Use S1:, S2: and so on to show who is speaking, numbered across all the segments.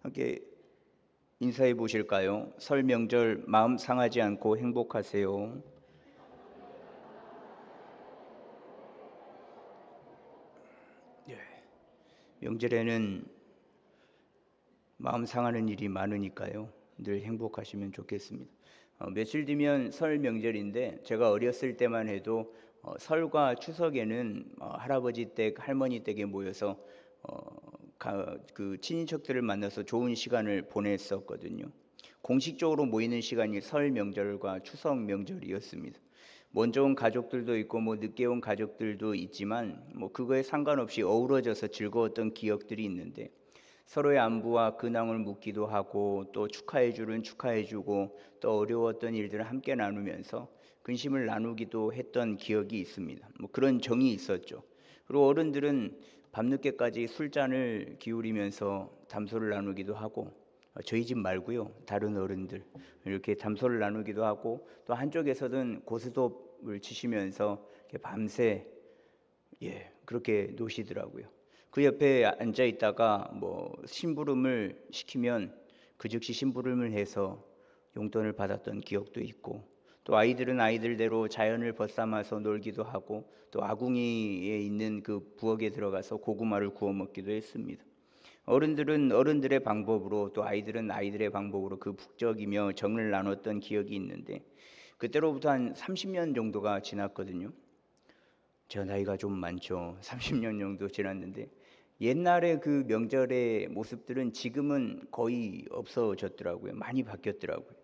S1: 함께 인사해 보실까요? 설 명절 마음 상하지 않고 행복하세요. 예. 명절에는 마음 상하는 일이 많으니까요. 늘 행복하시면 좋겠습니다. 며칠 뒤면 설 명절인데 제가 어렸을 때만 해도 설과 추석에는 할아버지 댁, 할머니 댁에 모여서 그 친인척들을 만나서 좋은 시간을 보냈었거든요. 공식적으로 모이는 시간이 설 명절과 추석 명절이었습니다. 먼저 온 가족들도 있고 늦게 온 가족들도 있지만 그거에 상관없이 어우러져서 즐거웠던 기억들이 있는데 서로의 안부와 근황을 묻기도 하고 또 축하해 주는 축하해 주고 또 어려웠던 일들을 함께 나누면서 근심을 나누기도 했던 기억이 있습니다. 그런 정이 있었죠. 그리고 어른들은 밤늦게까지 술잔을 기울이면서 담소를 나누기도 하고 저희 집 말고요. 다른 어른들 이렇게 담소를 나누기도 하고 또 한쪽에서는 고스톱을 치시면서 이렇게 밤새 그렇게 노시더라고요. 그 옆에 앉아 있다가 심부름을 시키면 그 즉시 심부름을 해서 용돈을 받았던 기억도 있고 또 아이들은 아이들대로 자연을 벗삼아서 놀기도 하고 또 아궁이에 있는 그 부엌에 들어가서 고구마를 구워 먹기도 했습니다. 어른들은 어른들의 방법으로 또 아이들은 아이들의 방법으로 그 북적이며 정을 나눴던 기억이 있는데 그때로부터 한 30년 정도가 지났거든요. 저 나이가 좀 많죠. 30년 정도 지났는데 옛날의 그 명절의 모습들은 지금은 거의 없어졌더라고요. 많이 바뀌었더라고요.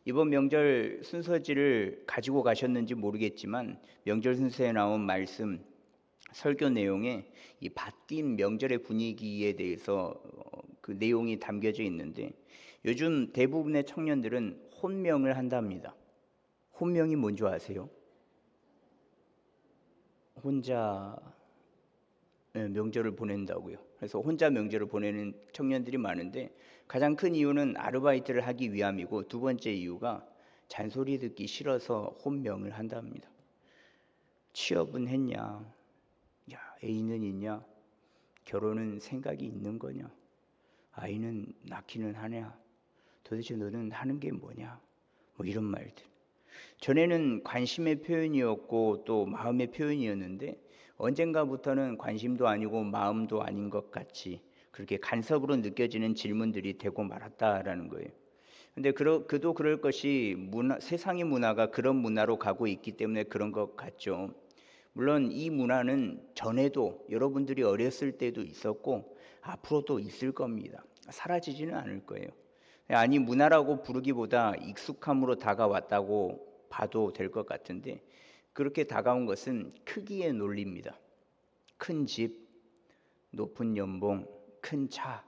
S1: 이번 명절 순서지를 가지고 가셨는지 모르겠지만 명절 순서에 나온 말씀 설교 내용에 이 바뀐 명절의 분위기에 대해서 그 내용이 담겨져 있는데 요즘 대부분의 청년들은 혼명을 한답니다. 혼명이 뭔지 아세요? 혼자 명절을 보낸다고요. 그래서 혼자 명절을 보내는 청년들이 많은데 가장 큰 이유는 아르바이트를 하기 위함이고 두 번째 이유가 잔소리 듣기 싫어서 혼명을 한답니다. 취업은 했냐? 야, 애인은 있냐? 결혼은 생각이 있는 거냐? 아이는 낳기는 하냐? 도대체 너는 하는 게 뭐냐? 이런 말들. 전에는 관심의 표현이었고 또 마음의 표현이었는데 언젠가부터는 관심도 아니고 마음도 아닌 것 같이 그렇게 간섭으로 느껴지는 질문들이 되고 말았다라는 거예요. 근데 그도 그럴 것이 세상의 문화가 그런 문화로 가고 있기 때문에 그런 것 같죠. 물론 이 문화는 전에도 여러분들이 어렸을 때도 있었고 앞으로도 있을 겁니다. 사라지지는 않을 거예요. 아니 문화라고 부르기보다 익숙함으로 다가왔다고 봐도 될 것 같은데 그렇게 다가온 것은 크기의 논리입니다. 큰 집, 높은 연봉, 큰 차,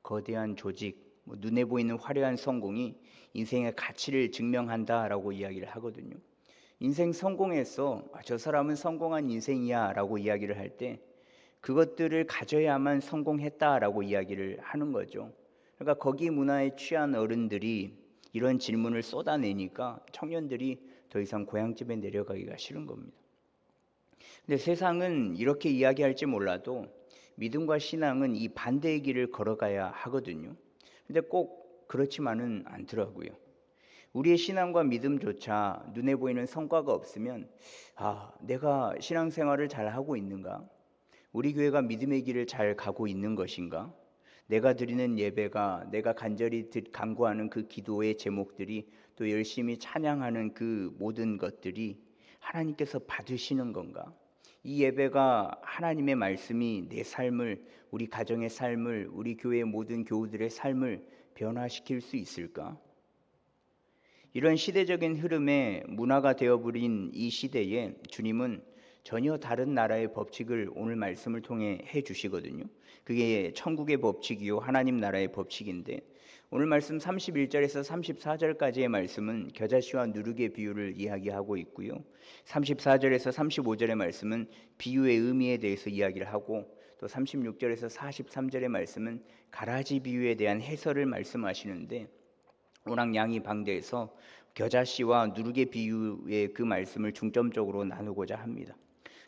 S1: 거대한 조직, 눈에 보이는 화려한 성공이 인생의 가치를 증명한다라고 이야기를 하거든요. 인생 성공했어. 저 사람은 성공한 인생이야 라고 이야기를 할 때 그것들을 가져야만 성공했다라고 이야기를 하는 거죠. 그러니까 거기 문화에 취한 어른들이 이런 질문을 쏟아내니까 청년들이 더 이상 고향집에 내려가기가 싫은 겁니다. 근데 세상은 이렇게 이야기할지 몰라도 믿음과 신앙은 이 반대의 길을 걸어가야 하거든요. 근데 꼭 그렇지만은 않더라고요. 우리의 신앙과 믿음조차 눈에 보이는 성과가 없으면 내가 신앙생활을 잘 하고 있는가? 우리 교회가 믿음의 길을 잘 가고 있는 것인가? 내가 드리는 예배가 내가 간절히 간구하는 그 기도의 제목들이 또 열심히 찬양하는 그 모든 것들이 하나님께서 받으시는 건가? 이 예배가 하나님의 말씀이 내 삶을 우리 가정의 삶을 우리 교회의 모든 교우들의 삶을 변화시킬 수 있을까? 이런 시대적인 흐름의 문화가 되어버린 이 시대에 주님은 전혀 다른 나라의 법칙을 오늘 말씀을 통해 해주시거든요. 그게 천국의 법칙이요 하나님 나라의 법칙인데 오늘 말씀 31절에서 34절까지의 말씀은 겨자씨와 누룩의 비유를 이야기하고 있고요. 34절에서 35절의 말씀은 비유의 의미에 대해서 이야기를 하고 또 36절에서 43절의 말씀은 가라지 비유에 대한 해설을 말씀하시는데 오랑 양이 방대해서 겨자씨와 누룩의 비유의 그 말씀을 중점적으로 나누고자 합니다.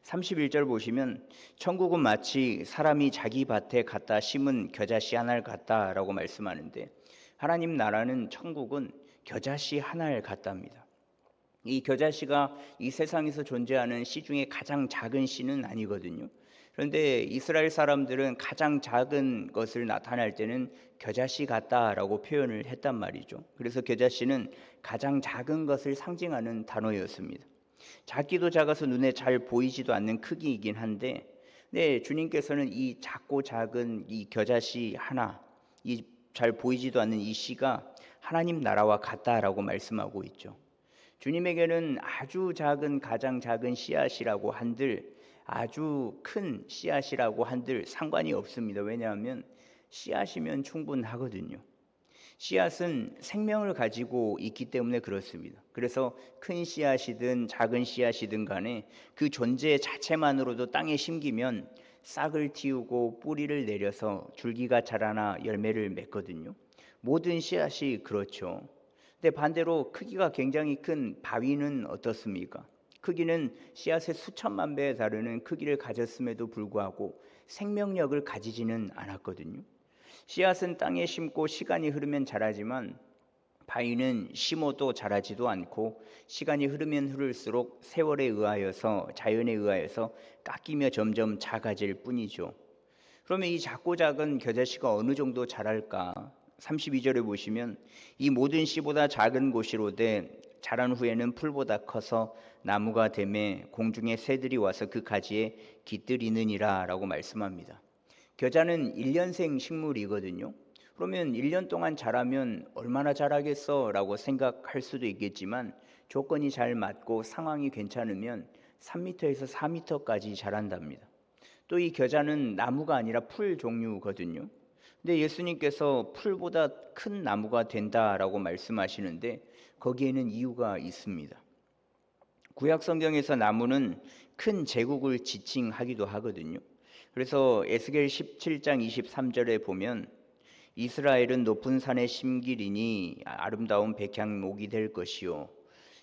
S1: 31절 보시면 천국은 마치 사람이 자기 밭에 갖다 심은 겨자씨 하나를 같다라고 말씀하는데, 하나님 나라는 천국은 겨자씨 하나를 같답니다. 이 겨자씨가 이 세상에서 존재하는 씨 중에 가장 작은 씨는 아니거든요. 그런데 이스라엘 사람들은 가장 작은 것을 나타낼 때는 겨자씨 같다라고 표현을 했단 말이죠. 그래서 겨자씨는 가장 작은 것을 상징하는 단어였습니다. 작기도 작아서 눈에 잘 보이지도 않는 크기이긴 한데, 네, 주님께서는 이 작고 작은 이 겨자씨 하나, 이 잘 보이지도 않는 이 씨가 하나님 나라와 같다라고 말씀하고 있죠. 주님에게는 아주 작은, 가장 작은 씨앗이라고 한들, 아주 큰 씨앗이라고 한들 상관이 없습니다. 왜냐하면 씨앗이면 충분하거든요. 씨앗은 생명을 가지고 있기 때문에 그렇습니다. 그래서 큰 씨앗이든 작은 씨앗이든 간에 그 존재 자체만으로도 땅에 심기면 싹을 틔우고 뿌리를 내려서 줄기가 자라나 열매를 맺거든요. 모든 씨앗이 그렇죠. 근데 반대로 크기가 굉장히 큰 바위는 어떻습니까? 크기는 씨앗의 수천만 배에 다르는 크기를 가졌음에도 불구하고 생명력을 가지지는 않았거든요. 씨앗은 땅에 심고 시간이 흐르면 자라지만 바위는 심어도 자라지도 않고 시간이 흐르면 흐를수록 세월에 의하여서, 자연에 의하여서 깎이며 점점 작아질 뿐이죠. 그러면 이 작고 작은 겨자씨가 어느 정도 자랄까? 32절에 보시면 이 모든 씨보다 작은 곳이로되 자란 후에는 풀보다 커서 나무가 되매 공중의 새들이 와서 그 가지에 깃들이느니라 라고 말씀합니다. 겨자는 1년생 식물이거든요. 그러면 1년 동안 자라면 얼마나 자라겠어 라고 생각할 수도 있겠지만, 조건이 잘 맞고 상황이 괜찮으면 3m에서 4m까지 자란답니다. 또 이 겨자는 나무가 아니라 풀 종류거든요. 근데 예수님께서 풀보다 큰 나무가 된다라고 말씀하시는데, 거기에는 이유가 있습니다. 구약 성경에서 나무는 큰 제국을 지칭하기도 하거든요. 그래서 에스겔 17장 23절에 보면 이스라엘은 높은 산에 심기리니 아름다운 백향목이 될 것이요.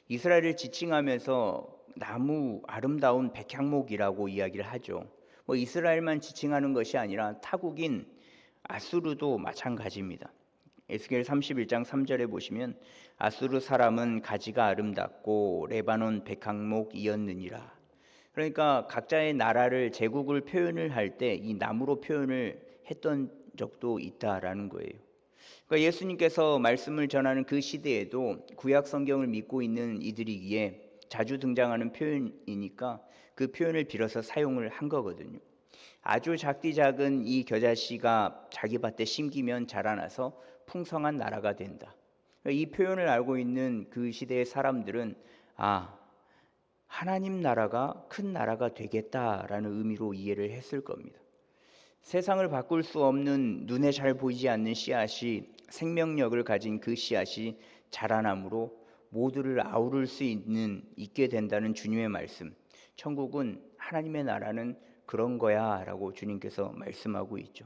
S1: 이스라엘을 지칭하면서 나무 아름다운 백향목이라고 이야기를 하죠. 이스라엘만 지칭하는 것이 아니라 타국인 아수르도 마찬가지입니다. 에스겔 31장 3절에 보시면 아수르 사람은 가지가 아름답고 레바논 백향목이었느니라. 그러니까 각자의 나라를, 제국을 표현을 할 때 이 나무로 표현을 했던 적도 있다라는 거예요. 그러니까 예수님께서 말씀을 전하는 그 시대에도 구약 성경을 믿고 있는 이들이기에 자주 등장하는 표현이니까 그 표현을 빌어서 사용을 한 거거든요. 아주 작디 작은 이 겨자씨가 자기 밭에 심기면 자라나서 풍성한 나라가 된다. 이 표현을 알고 있는 그 시대의 사람들은 하나님 나라가 큰 나라가 되겠다라는 의미로 이해를 했을 겁니다. 세상을 바꿀 수 없는, 눈에 잘 보이지 않는 씨앗이, 생명력을 가진 그 씨앗이 자라남으로 모두를 아우를 수 있게 된다는 주님의 말씀. 천국은, 하나님의 나라는 그런 거야 라고 주님께서 말씀하고 있죠.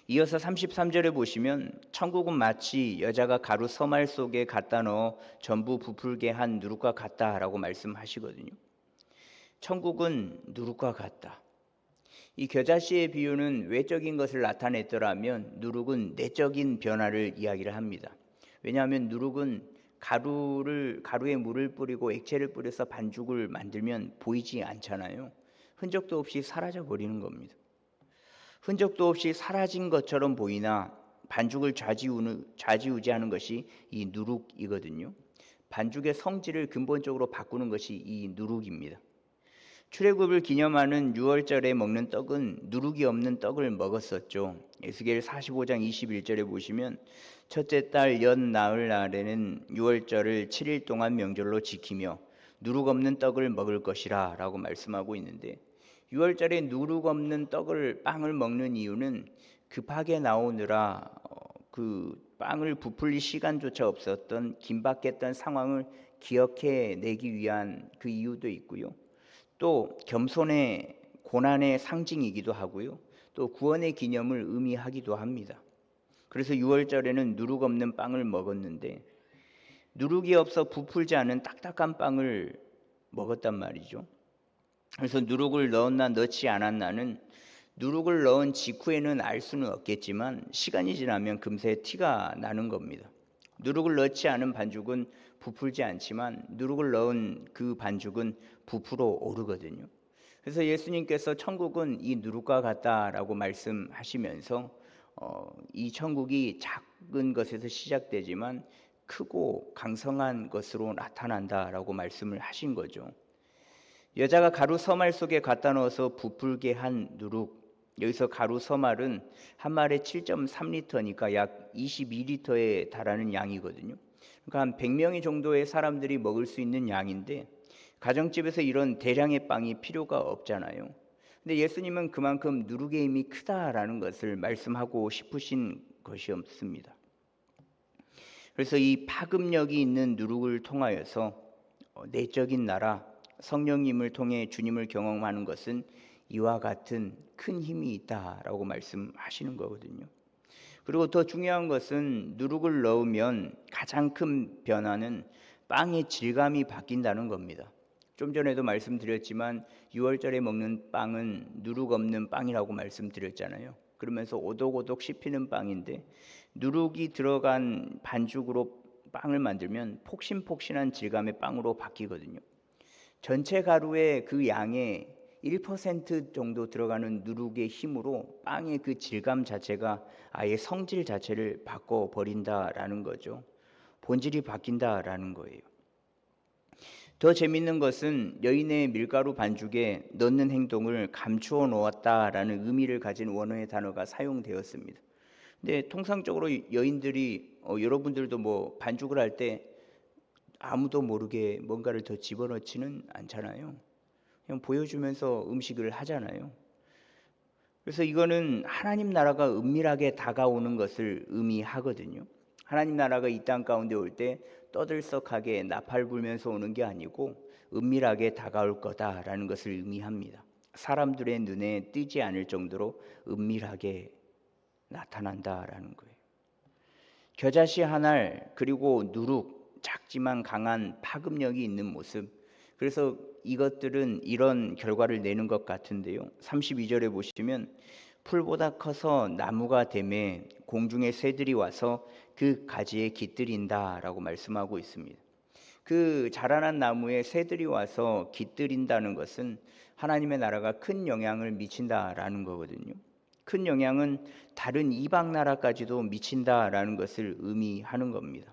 S1: 이어서 33절에 보시면 천국은 마치 여자가 가루 서말 속에 갖다 넣어 전부 부풀게 한 누룩과 같다라고 말씀하시거든요. 천국은 누룩과 같다. 이 겨자씨의 비유는 외적인 것을 나타냈더라면 누룩은 내적인 변화를 이야기를 합니다. 왜냐하면 누룩은 가루에 물을 뿌리고 액체를 뿌려서 반죽을 만들면 보이지 않잖아요. 흔적도 없이 사라져 버리는 겁니다. 흔적도 없이 사라진 것처럼 보이나 반죽을 좌지우지하는 것이 이 누룩이거든요. 반죽의 성질을 근본적으로 바꾸는 것이 이 누룩입니다. 출애굽을 기념하는 유월절에 먹는 떡은 누룩이 없는 떡을 먹었었죠. 에스겔 45장 21절에 보시면 첫째 달 연 나흘 날에는 유월절을 7일 동안 명절로 지키며 누룩 없는 떡을 먹을 것이라 라고 말씀하고 있는데, 유월절에 누룩 없는 빵을 먹는 이유는 급하게 나오느라 그 빵을 부풀릴 시간조차 없었던 긴박했던 상황을 기억해내기 위한 그 이유도 있고요. 또 겸손의 고난의 상징이기도 하고요. 또 구원의 기념을 의미하기도 합니다. 그래서 유월절에는 누룩 없는 빵을 먹었는데, 누룩이 없어 부풀지 않은 딱딱한 빵을 먹었단 말이죠. 그래서 누룩을 넣었나 넣지 않았나는 누룩을 넣은 직후에는 알 수는 없겠지만 시간이 지나면 금세 티가 나는 겁니다. 누룩을 넣지 않은 반죽은 부풀지 않지만 누룩을 넣은 그 반죽은 부풀어 오르거든요. 그래서 예수님께서 천국은 이 누룩과 같다라고 말씀하시면서 이 천국이 작은 것에서 시작되지만 크고 강성한 것으로 나타난다라고 말씀을 하신 거죠. 여자가 가루 서말 속에 갖다 넣어서 부풀게 한 누룩, 여기서 가루 서말은 한 말에 7.3리터니까 약 22리터에 달하는 양이거든요. 그러니까 한 100명이 정도의 사람들이 먹을 수 있는 양인데 가정집에서 이런 대량의 빵이 필요가 없잖아요. 근데 예수님은 그만큼 누룩의 힘이 크다라는 것을 말씀하고 싶으신 것이었습니다. 그래서 이 파급력이 있는 누룩을 통하여서 내적인 나라, 성령님을 통해 주님을 경험하는 것은 이와 같은 큰 힘이 있다라고 말씀하시는 거거든요. 그리고 더 중요한 것은 누룩을 넣으면 가장 큰 변화는 빵의 질감이 바뀐다는 겁니다. 좀 전에도 말씀드렸지만 6월절에 먹는 빵은 누룩 없는 빵이라고 말씀드렸잖아요. 그러면서 오독오독 씹히는 빵인데 누룩이 들어간 반죽으로 빵을 만들면 폭신폭신한 질감의 빵으로 바뀌거든요. 전체 가루의 그 양의 1% 정도 들어가는 누룩의 힘으로 빵의 그 질감 자체가 아예 성질 자체를 바꿔버린다라는 거죠. 본질이 바뀐다라는 거예요. 더 재밌는 것은 여인의 밀가루 반죽에 넣는 행동을 감추어 놓았다라는 의미를 가진 원어의 단어가 사용되었습니다. 근데 통상적으로 여인들이 여러분들도 뭐 반죽을 할 때 아무도 모르게 뭔가를 더 집어넣지는 않잖아요. 그냥 보여주면서 음식을 하잖아요. 그래서 이거는 하나님 나라가 은밀하게 다가오는 것을 의미하거든요. 하나님 나라가 이 땅 가운데 올 때 떠들썩하게 나팔 불면서 오는 게 아니고 은밀하게 다가올 거다라는 것을 의미합니다. 사람들의 눈에 띄지 않을 정도로 은밀하게 나타난다라는 거예요. 겨자씨 한 알 그리고 누룩 작지만 강한 파급력이 있는 모습. 그래서 이것들은 이런 결과를 내는 것 같은데요. 32절에 보시면 풀보다 커서 나무가 되매 공중의 새들이 와서 그 가지에 깃들인다라고 말씀하고 있습니다. 그 자라난 나무에 새들이 와서 깃들인다는 것은 하나님의 나라가 큰 영향을 미친다라는 거거든요. 큰 영향은 다른 이방 나라까지도 미친다라는 것을 의미하는 겁니다.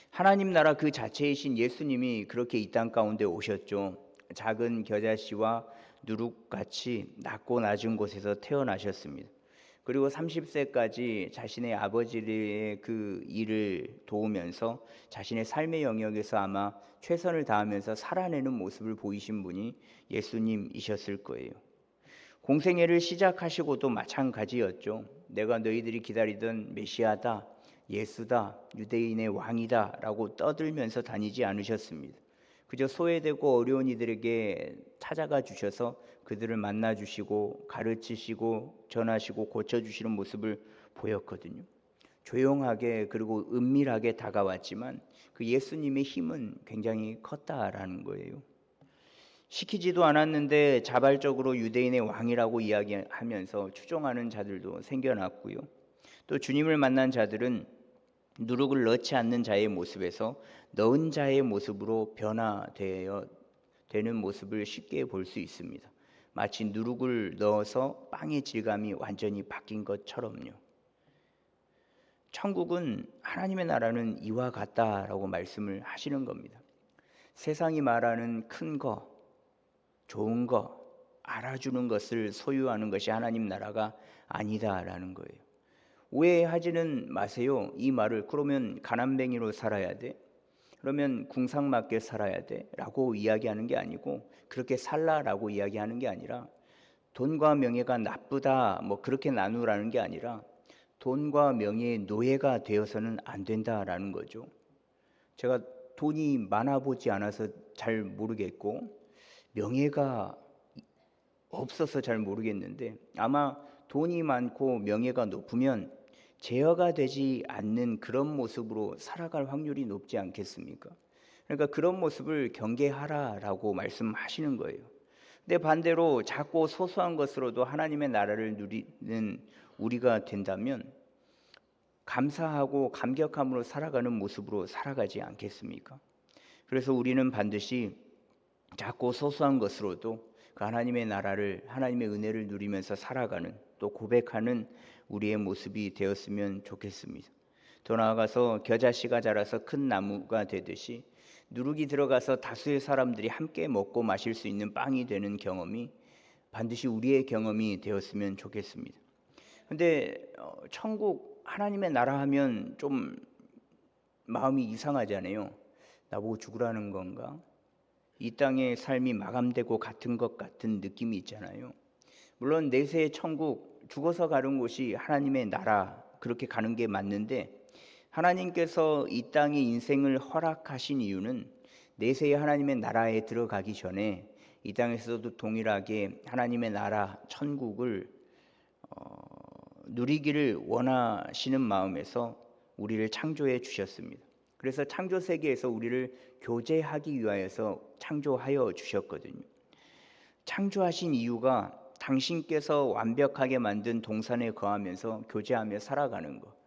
S1: 하나님 나라 그 자체이신 예수님이 그렇게 이 땅 가운데 오셨죠. 작은 겨자씨와 누룩같이 낮고 낮은 곳에서 태어나셨습니다. 그리고 30세까지 자신의 아버지의 그 일을 도우면서 자신의 삶의 영역에서 아마 최선을 다하면서 살아내는 모습을 보이신 분이 예수님이셨을 거예요. 공생애를 시작하시고도 마찬가지였죠. 내가 너희들이 기다리던 메시아다, 예수다, 유대인의 왕이다 라고 떠들면서 다니지 않으셨습니다. 그저 소외되고 어려운 이들에게 찾아가 주셔서 그들을 만나 주시고 가르치시고 전하시고 고쳐주시는 모습을 보였거든요. 조용하게 그리고 은밀하게 다가왔지만 그 예수님의 힘은 굉장히 컸다라는 거예요. 시키지도 않았는데 자발적으로 유대인의 왕이라고 이야기하면서 추종하는 자들도 생겨났고요. 또 주님을 만난 자들은 누룩을 넣지 않는 자의 모습에서 넣은 자의 모습으로 변화되는 모습을 쉽게 볼 수 있습니다. 마치 누룩을 넣어서 빵의 질감이 완전히 바뀐 것처럼요. 천국은 하나님의 나라는 이와 같다라고 말씀을 하시는 겁니다. 세상이 말하는 큰 거, 좋은 거, 알아주는 것을 소유하는 것이 하나님 나라가 아니다라는 거예요. 오해하지는 마세요. 이 말을 그러면 가난뱅이로 살아야 돼? 그러면 궁상맞게 살아야 돼? 라고 이야기하는 게 아니고 그렇게 살라라고 이야기하는 게 아니라 돈과 명예가 나쁘다 뭐 그렇게 나누라는 게 아니라 돈과 명예의 노예가 되어서는 안 된다라는 거죠. 제가 돈이 많아 보지 않아서 잘 모르겠고 명예가 없어서 잘 모르겠는데 아마 돈이 많고 명예가 높으면 제어가 되지 않는 그런 모습으로 살아갈 확률이 높지 않겠습니까? 그러니까 그런 모습을 경계하라라고 말씀하시는 거예요. 근데 반대로 작고 소소한 것으로도 하나님의 나라를 누리는 우리가 된다면 감사하고 감격함으로 살아가는 모습으로 살아가지 않겠습니까? 그래서 우리는 반드시 작고 소소한 것으로도 그 하나님의 나라를, 하나님의 은혜를 누리면서 살아가는, 또 고백하는 우리의 모습이 되었으면 좋겠습니다. 더 나아가서 겨자씨가 자라서 큰 나무가 되듯이 누룩이 들어가서 다수의 사람들이 함께 먹고 마실 수 있는 빵이 되는 경험이 반드시 우리의 경험이 되었으면 좋겠습니다. 근데 천국 하나님의 나라 하면 좀 마음이 이상하잖아요. 나보고 죽으라는 건가? 이 땅의 삶이 마감되고 같은 것 같은 느낌이 있잖아요. 물론 내세의 천국, 죽어서 가는 곳이 하나님의 나라, 그렇게 가는 게 맞는데, 하나님께서 이 땅의 인생을 허락하신 이유는 내세의 하나님의 나라에 들어가기 전에 이 땅에서도 동일하게 하나님의 나라, 천국을 누리기를 원하시는 마음에서 우리를 창조해 주셨습니다. 그래서 창조 세계에서 우리를 교제하기 위하여서 창조하여 주셨거든요. 창조하신 이유가 당신께서 완벽하게 만든 동산에 거하면서 교제하며 살아가는 것.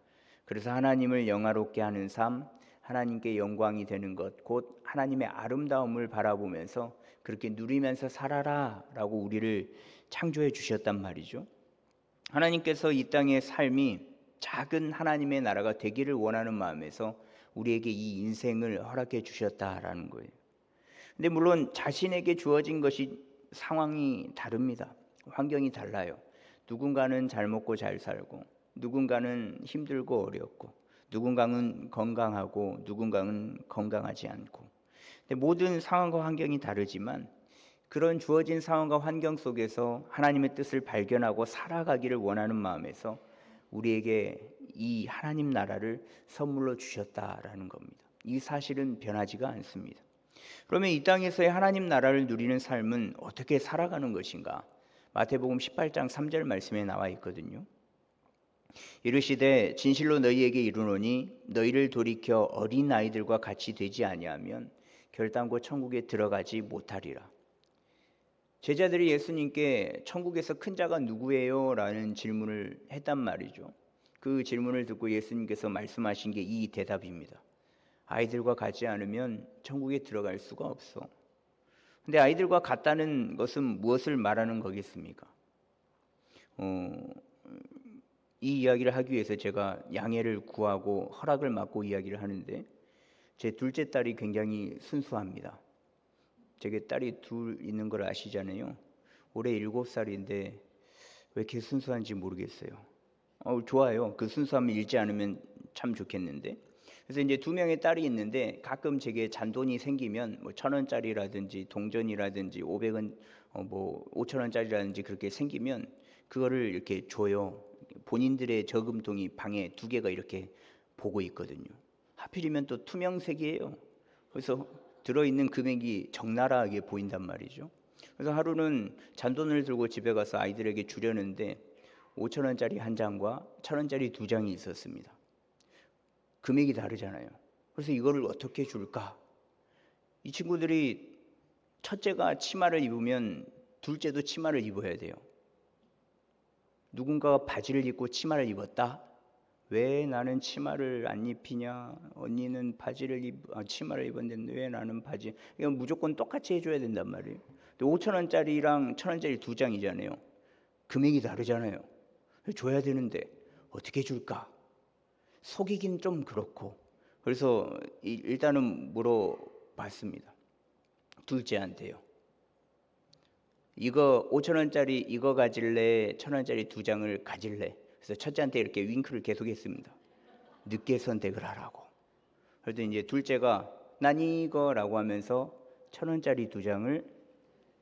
S1: 그래서 하나님을 영화롭게 하는 삶, 하나님께 영광이 되는 것, 곧 하나님의 아름다움을 바라보면서 그렇게 누리면서 살아라 라고 우리를 창조해 주셨단 말이죠. 하나님께서 이 땅의 삶이 작은 하나님의 나라가 되기를 원하는 마음에서 우리에게 이 인생을 허락해 주셨다라는 거예요. 근데 물론 자신에게 주어진 것이 상황이 다릅니다. 환경이 달라요. 누군가는 잘 먹고 잘 살고, 누군가는 힘들고 어렵고, 누군가는 건강하고, 누군가는 건강하지 않고. 근데 모든 상황과 환경이 다르지만 그런 주어진 상황과 환경 속에서 하나님의 뜻을 발견하고 살아가기를 원하는 마음에서 우리에게 이 하나님 나라를 선물로 주셨다라는 겁니다. 이 사실은 변하지가 않습니다. 그러면 이 땅에서의 하나님 나라를 누리는 삶은 어떻게 살아가는 것인가? 마태복음 18장 3절 말씀에 나와 있거든요. 이르시되 진실로 너희에게 이르노니 너희를 돌이켜 어린 아이들과 같이 되지 아니하면 결단코 천국에 들어가지 못하리라. 제자들이 예수님께 천국에서 큰 자가 누구예요? 라는 질문을 했단 말이죠. 그 질문을 듣고 예수님께서 말씀하신 게 이 대답입니다. 아이들과 같지 않으면 천국에 들어갈 수가 없어. 근데 아이들과 같다는 것은 무엇을 말하는 거겠습니까? 이 이야기를 하기 위해서 제가 양해를 구하고 허락을 받고 이야기를 하는데 제 둘째 딸이 굉장히 순수합니다. 제게 딸이 둘 있는 걸 아시잖아요. 올해 7살인데 왜 이렇게 순수한지 모르겠어요. 좋아요. 그 순수함을 잃지 않으면 참 좋겠는데. 그래서 이제 2명의 딸이 있는데 가끔 제게 잔돈이 생기면 뭐 1,000원짜리라든지 동전이라든지 500원, 5,000원짜리라든지 그렇게 생기면 그거를 이렇게 줘요. 본인들의 저금통이 방에 2개가 이렇게 보고 있거든요. 하필이면 또 투명색이에요. 그래서 들어있는 금액이 적나라하게 보인단 말이죠. 그래서 하루는 잔돈을 들고 집에 가서 아이들에게 주려는데 5,000원짜리 한 장과 1,000원짜리 2장이 있었습니다. 금액이 다르잖아요. 그래서 이거를 어떻게 줄까? 이 친구들이 첫째가 치마를 입으면 둘째도 치마를 입어야 돼요. 누군가가 바지를 입고 치마를 입었다? 왜 나는 치마를 안 입히냐? 언니는 치마를 입었는데 왜 나는 바지? 이건 무조건 똑같이 해줘야 된단 말이에요. 5,000원짜리랑 1,000원짜리 2장이잖아요. 금액이 다르잖아요. 줘야 되는데 어떻게 줄까? 속이긴 좀 그렇고. 그래서 일단은 물어봤습니다. 둘째한테요. 이거 5,000원짜리 이거 가질래? 1,000원짜리 2장을 가질래? 그래서 첫째한테 이렇게 윙크를 계속했습니다. 늦게 선택을 하라고. 그래서 이제 둘째가 난 이거라고 하면서 1,000원짜리 2장을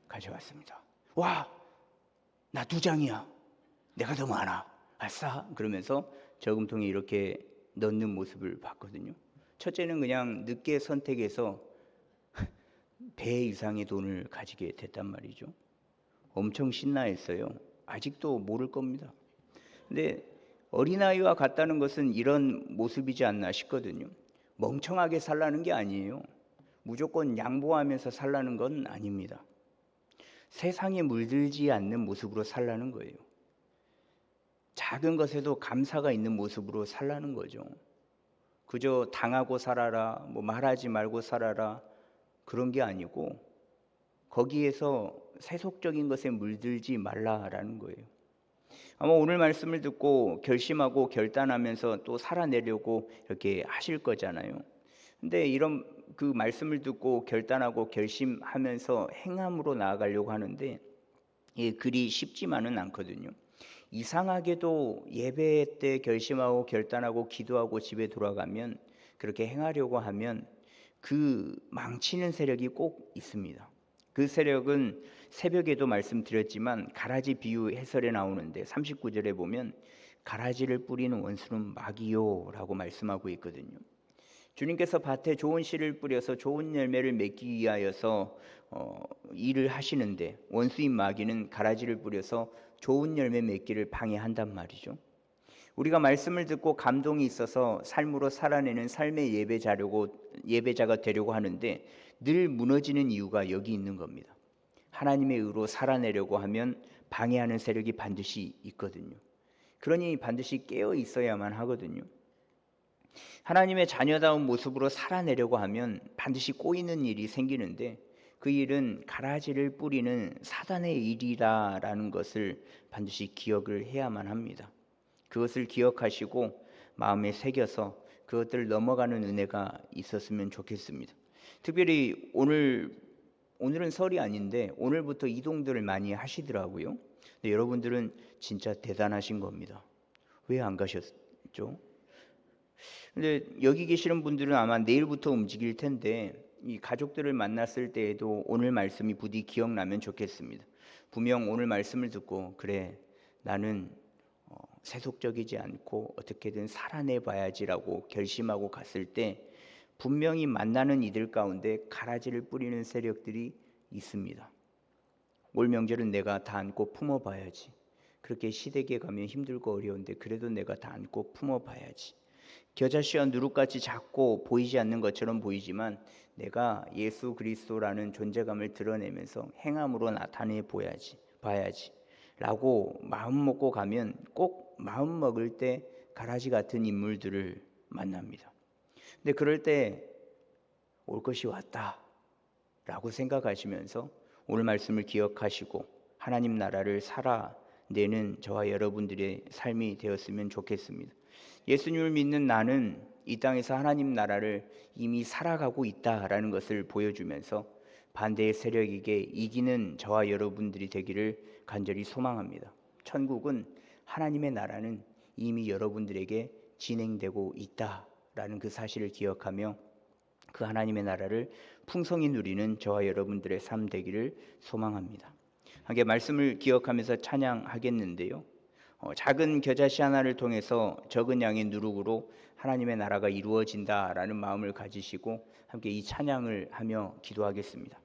S1: 가져왔습니다. 와, 나 2장이야. 내가 더 많아. 아싸. 그러면서 저금통에 이렇게 넣는 모습을 봤거든요. 첫째는 그냥 늦게 선택해서 배 이상의 돈을 가지게 됐단 말이죠. 엄청 신나했어요. 아직도 모를 겁니다. 근데 어린아이와 같다는 것은 이런 모습이지 않나 싶거든요. 멍청하게 살라는 게 아니에요. 무조건 양보하면서 살라는 건 아닙니다. 세상에 물들지 않는 모습으로 살라는 거예요. 작은 것에도 감사가 있는 모습으로 살라는 거죠. 그저 당하고 살아라, 말하지 말고 살아라, 그런 게 아니고 거기에서 세속적인 것에 물들지 말라라는 거예요. 아마 오늘 말씀을 듣고 결심하고 결단하면서 또 살아내려고 이렇게 하실 거잖아요. 근데 이런 그 말씀을 듣고 결단하고 결심하면서 행함으로 나아가려고 하는데 그리 쉽지만은 않거든요. 이상하게도 예배 때 결심하고 결단하고 기도하고 집에 돌아가면, 그렇게 행하려고 하면 그 망치는 세력이 꼭 있습니다. 그 세력은 새벽에도 말씀드렸지만 가라지 비유 해설에 나오는데 39절에 보면 가라지를 뿌리는 원수는 마귀요라고 말씀하고 있거든요. 주님께서 밭에 좋은 씨를 뿌려서 좋은 열매를 맺기 위하여서 일을 하시는데, 원수인 마귀는 가라지를 뿌려서 좋은 열매 맺기를 방해한단 말이죠. 우리가 말씀을 듣고 감동이 있어서 삶으로 살아내는 삶의 예배자가 되려고 하는데 늘 무너지는 이유가 여기 있는 겁니다. 하나님의 의로 살아내려고 하면 방해하는 세력이 반드시 있거든요. 그러니 반드시 깨어 있어야만 하거든요. 하나님의 자녀다운 모습으로 살아내려고 하면 반드시 꼬이는 일이 생기는데, 그 일은 가라지를 뿌리는 사단의 일이라는 것을 반드시 기억을 해야만 합니다. 그것을 기억하시고 마음에 새겨서 그것들을 넘어가는 은혜가 있었으면 좋겠습니다. 특별히 오늘은 설이 아닌데 오늘부터 이동들을 많이 하시더라고요. 근데 여러분들은 진짜 대단하신 겁니다. 왜 안 가셨죠? 근데 여기 계시는 분들은 아마 내일부터 움직일 텐데 이 가족들을 만났을 때에도 오늘 말씀이 부디 기억나면 좋겠습니다. 분명 오늘 말씀을 듣고 그래, 나는 세속적이지 않고 어떻게든 살아내 봐야지라고 결심하고 갔을 때 분명히 만나는 이들 가운데 가라지를 뿌리는 세력들이 있습니다. 올 명절은 내가 다 안고 품어봐야지. 그렇게 시댁에 가면 힘들고 어려운데 그래도 내가 다 안고 품어봐야지. 겨자씨와 누룩같이 작고 보이지 않는 것처럼 보이지만 내가 예수 그리스도라는 존재감을 드러내면서 행함으로 나타내 봐야지 라고 마음 먹고 가면 꼭 마음 먹을 때 가라지 같은 인물들을 만납니다. 근데 그럴 때 올 것이 왔다 라고 생각하시면서 오늘 말씀을 기억하시고 하나님 나라를 살아내는 저와 여러분들의 삶이 되었으면 좋겠습니다. 예수님을 믿는 나는 이 땅에서 하나님 나라를 이미 살아가고 있다라는 것을 보여주면서 반대의 세력에게 이기는 저와 여러분들이 되기를 간절히 소망합니다. 천국은, 하나님의 나라는 이미 여러분들에게 진행되고 있다라는 그 사실을 기억하며 그 하나님의 나라를 풍성히 누리는 저와 여러분들의 삶 되기를 소망합니다. 함께 말씀을 기억하면서 찬양하겠는데요. 작은 겨자씨 하나를 통해서 적은 양의 누룩으로 하나님의 나라가 이루어진다라는 마음을 가지시고 함께 이 찬양을 하며 기도하겠습니다.